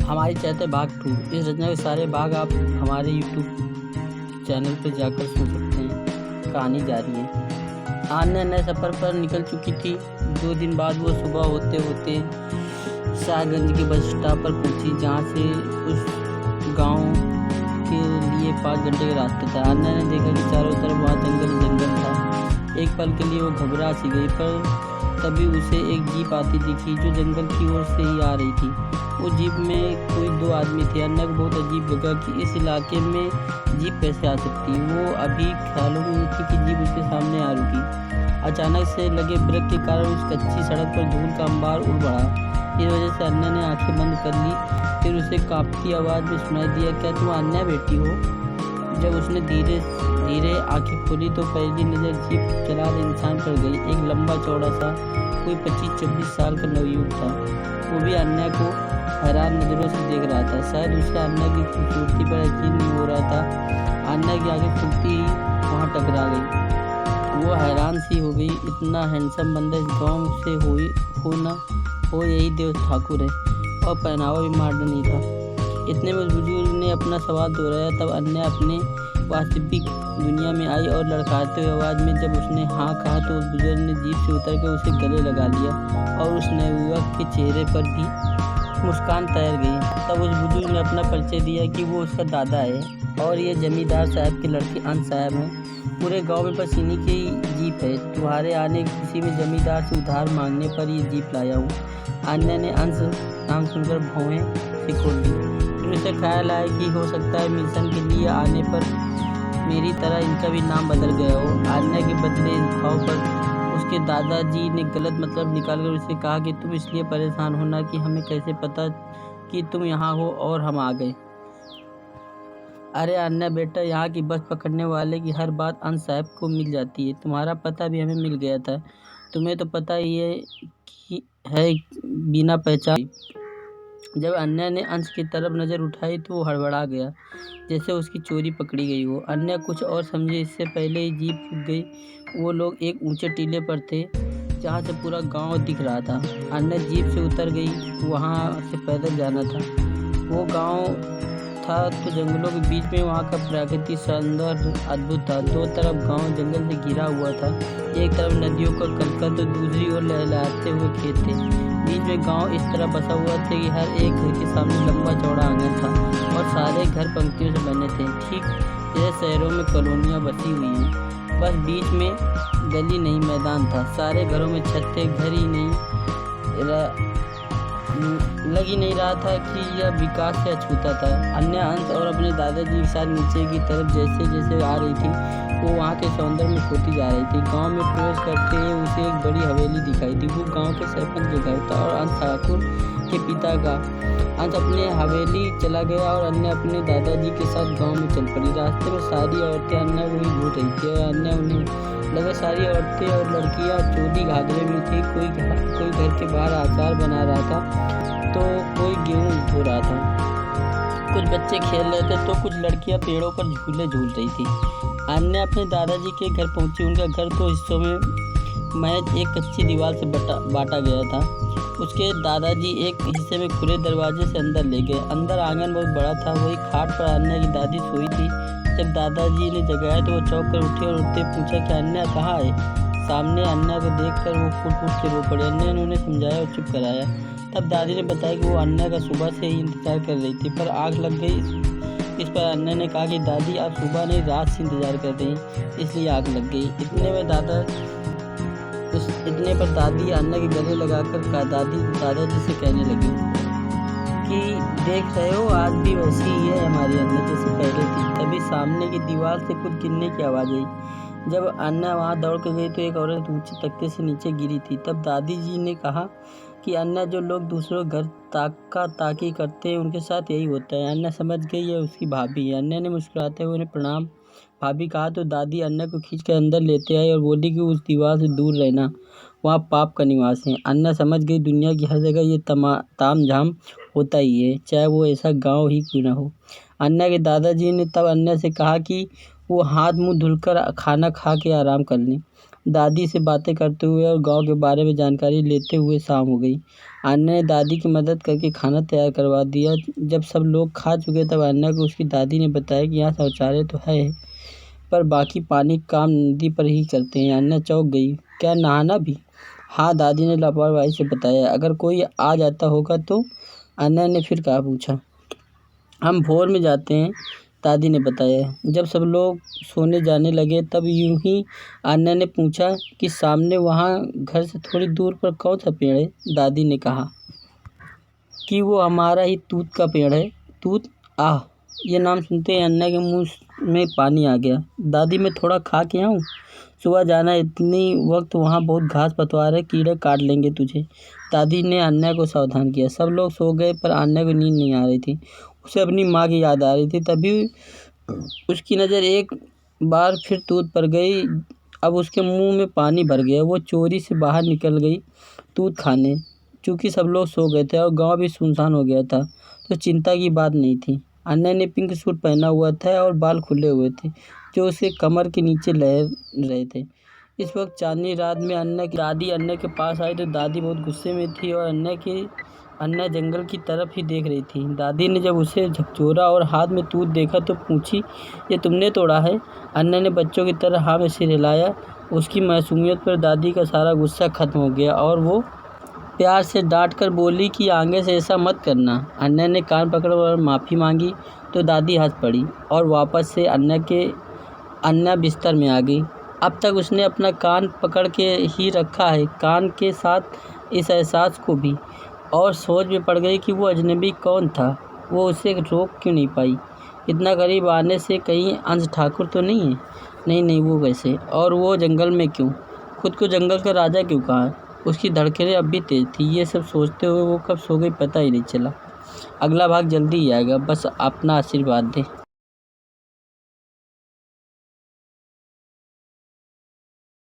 हमारी चाहते भाग 2। इस रचना के सारे भाग आप हमारे यूट्यूब चैनल पर जाकर सुन सकते हैं। कहानी जारी है। आन्या नए सफ़र पर निकल चुकी थी। 2 दिन बाद वो सुबह होते होते शाहगंज के बस स्टॉप पर पहुंची, जहां से उस गांव के लिए 5 घंटे का रास्ता था। आन्या ने देखा कि चारों तरफ वहाँ जंगल जंगल था। एक पल के लिए वो घबरा सी गई, पर तभी उसे एक जीप आती दिखी जो जंगल की ओर से ही आ रही थी। वो जीप में कोई 2 आदमी थे। अन्या को बहुत अजीब लगा कि इस इलाके में जीप कैसे आ सकती। वो अभी ख्यालों में थी कि जीप उसके सामने आ रुकी। अचानक से लगे ब्रेक के कारण उस कच्ची सड़क पर धूल का अंबार उड़ बढ़ा। इस वजह से अन्या ने आंखें बंद कर ली। फिर उसे कांपती आवाज़ में सुनाई दिया, क्या तुम अन्या बेटी हो? जब उसने धीरे धीरे आंखें खोली तो पहली नज़र जीप चला रहे इंसान पर गई। एक लंबा चौड़ा सा कोई 25-26 साल का नवयुवक था। वो भी अन्या को हैरान नज़रों से देख रहा था। शायद उसे अन्या की खूबसूरती पर यकीन नहीं हो रहा था। अन्या की आंखें खुलती ही वहाँ टकरा गई। वो हैरान सी हो गई। इतना हैंडसम बंदा इस गाँव से हो यही देव ठाकुर है, और पहनावा भी मॉडर्न ही था। इतने में उस बुजुर्ग ने अपना सवाल दोहराया। तब अन्या अपने वास्तविक दुनिया में आई और लड़खड़ाते हुए आवाज़ में जब उसने हाँ कहा तो उस बुजुर्ग ने जीप से उतर कर उसे गले लगा लिया, और उस नवयुवक के चेहरे पर भी मुस्कान तैर गई। तब उस बुजुर्ग ने अपना परिचय दिया कि वो उसका दादा है, और ये जमींदार साहब के लड़के अंश साहब हैं। पूरे गांव में बस इन्हीं की जीप है। तुम्हारे आने की खुशी में जमींदार से उधार मांगने पर ये जीप लाया हूँ। अन्या ने अंश नाम सुनकर भौहें सिकोड़ दी। फिर उसे ख्याल आया कि हो सकता है मिशन के लिए आने पर मेरी तरह इनका भी नाम बदल गया हो। अन्या के बदले इस भाव पर उसके दादाजी ने गलत मतलब निकालकर उसे कहा कि तुम इसलिए परेशान हो ना कि हमें कैसे पता कि तुम यहाँ हो और हम आ गए। अरे अन्या बेटा, यहाँ की बस पकड़ने वाले की हर बात अंश साहब को मिल जाती है। तुम्हारा पता भी हमें मिल गया था। तुम्हें तो पता ही है बिना पहचान। जब अन्या ने अंश की तरफ नज़र उठाई तो वो हड़बड़ा गया, जैसे उसकी चोरी पकड़ी गई हो। अन्या कुछ और समझे इससे पहले ही जीप रुक गई। वो लोग एक ऊंचे टीले पर थे जहाँ से पूरा गांव दिख रहा था। अन्या जीप से उतर गई। वहाँ से पैदल जाना था। वो गांव था तो जंगलों के बीच में। वहाँ का प्राकृतिक सौंदर्य अद्भुत था। 2 तरफ गांव जंगल से घिरा हुआ था। एक तरफ नदियों का कलकल तो दूसरी ओर लहलहाते हुए खेत थे। बीच में गांव इस तरह बसा हुआ था कि हर एक घर के सामने लंबा चौड़ा आंगन था, और सारे घर पंक्तियों से बने थे, ठीक जैसे शहरों में कॉलोनियाँ बसी हुई हैं। बस बीच में गली नहीं, मैदान था। सारे घरों में छत थे। घर ही नहीं लग ही नहीं रहा था कि यह विकास से अछूता था। अन्या अंश और अपने दादाजी के साथ नीचे की तरफ जैसे जैसे आ रही थी, वो वहाँ के सौंदर्य में खोती जा रही थी। गांव में प्रवेश करते हुए उसे एक बड़ी हवेली दिखाई दी। वो गांव के सरपंच के घर था और अंश ठाकुर के पिता का। अंश अपने हवेली चला गया और अन्या अपने दादाजी के साथ गाँव में चल पड़ी। रास्ते में सारी औरतें अन्या को ही घूर रही थी, और अन्या उन्हें लगा सारी औरतें और लड़कियां चोली घाघरे में थी। कोई घर के बाहर अचार बना रहा था, तो कोई गेहूँ धो रहा था। कुछ बच्चे खेल रहे थे तो कुछ लड़कियां पेड़ों पर झूले झूल रही थी। अन्या अपने दादाजी के घर पहुंची। उनका घर 2 हिस्सों में महज एक कच्ची दीवार से बांटा गया था। उसके दादाजी एक हिस्से में खुले दरवाजे से अंदर ले गए। अंदर आंगन बहुत बड़ा था। वही खाट पर अन्या की दादी सोई थी। जब दादाजी ने जगाया तो वो चौंक कर उठे और उठते पूछा कि अन्या कहाँ है? सामने अन्या को देखकर वो फूट फूट के रो पड़े। अन्या ने उन्हें समझाया और चुप कराया। तब दादी ने बताया कि वो अन्या का सुबह से ही इंतजार कर रही थी, पर आग लग गई। इस पर अन्या ने कहा कि दादी, आप सुबह नहीं रात से इंतजार कर रही, इसलिए आग लग गई। इतने पर दादी अन्या के गले लगाकर दादाजी से कहने लगी कि देख रहे हो, आज भी वैसी ही है हमारी अन्या जैसे पहले थी। तभी सामने की दीवार से कुछ गिरने की आवाज़ आई। जब अन्या वहाँ दौड़ कर गई तो एक औरत ऊंचे तख्ते से नीचे गिरी थी। तब दादी जी ने कहा कि अन्या, जो लोग दूसरों घर ताकी करते हैं उनके साथ यही होता है। अन्या समझ गई है उसकी भाभी है। अन्या ने मुस्कुराते हुए उन्हें प्रणाम भाभी कहा तो दादी अन्या को खींचकर अंदर लेते आई और बोली कि उस दीवार से दूर रहना, वहाँ पाप का निवास है। अन्या समझ गई दुनिया की हर जगह ये ताम झाम होता ही है, चाहे वो ऐसा गाँव ही क्यों ना हो। अन्या के दादाजी ने तब अन्या से कहा कि वो हाथ मुँह धुलकर खाना खा के आराम कर लें। दादी से बातें करते हुए और गांव के बारे में जानकारी लेते हुए शाम हो गई। अन्ना ने दादी की मदद करके खाना तैयार करवा दिया। जब सब लोग खा चुके तब अन्ना को उसकी दादी ने बताया कि यहाँ शौचालय तो है, पर बाकी पानी काम नदी पर ही करते हैं। अन्ना चौंक गई। क्या नहाना भी? हाँ, दादी ने लापरवाही से बताया। अगर कोई आ जाता होगा तो? अन्ना ने फिर कहा पूछा। हम भोर में जाते हैं, दादी ने बताया। जब सब लोग सोने जाने लगे तब यूं ही अन्ना ने पूछा कि सामने वहाँ घर से थोड़ी दूर पर कौन सा पेड़ है? दादी ने कहा कि वो हमारा ही तूत का पेड़ है। तूत? आह! ये नाम सुनते ही अन्ना के मुंह में पानी आ गया। दादी, मैं थोड़ा खा के आऊँ? सुबह जाना, इतनी वक्त वहाँ बहुत घास पतवार है, कीड़े काट लेंगे तुझे। दादी ने अन्ना को सावधान किया। सब लोग सो गए पर अन्ना को नींद नहीं आ रही थी। उसे अपनी माँ की याद आ रही थी। तभी उसकी नज़र एक बार फिर तूत पर गई। अब उसके मुंह में पानी भर गया। वो चोरी से बाहर निकल गई तूत खाने। चूँकि सब लोग सो गए थे और गांव भी सुनसान हो गया था, तो चिंता की बात नहीं थी। अन्ना ने पिंक सूट पहना हुआ था और बाल खुले हुए थे, जो उसके कमर के नीचे लहर रहे थे। इस वक्त चांदनी रात में अन्ना की दादी अन्ना के पास आई तो दादी बहुत गुस्से में थी और अन्ना जंगल की तरफ ही देख रही थी। दादी ने जब उसे झकझोरा और हाथ में तूत देखा तो पूछी, ये तुमने तोड़ा है? अन्ना ने बच्चों की तरह हाँ में सिर हिलाया। उसकी मासूमियत पर दादी का सारा गुस्सा खत्म हो गया और वो प्यार से डांट कर बोली कि आगे से ऐसा मत करना। अन्ना ने कान पकड़ माफ़ी मांगी तो दादी हंस पड़ी और वापस से अन्ना बिस्तर में आ गई। अब तक उसने अपना कान पकड़ के ही रखा है, कान के साथ इस एहसास को भी, और सोच में पड़ गई कि वो अजनबी कौन था। वो उसे रोक क्यों नहीं पाई? इतना करीब आने से कहीं अंश ठाकुर तो नहीं है? नहीं, वो कैसे? और वो जंगल में क्यों? खुद को जंगल का राजा क्यों कहा? उसकी धड़कनें अब भी तेज थी। ये सब सोचते हुए वो कब सो गई पता ही नहीं चला। अगला भाग जल्दी ही आएगा, बस अपना आशीर्वाद दें।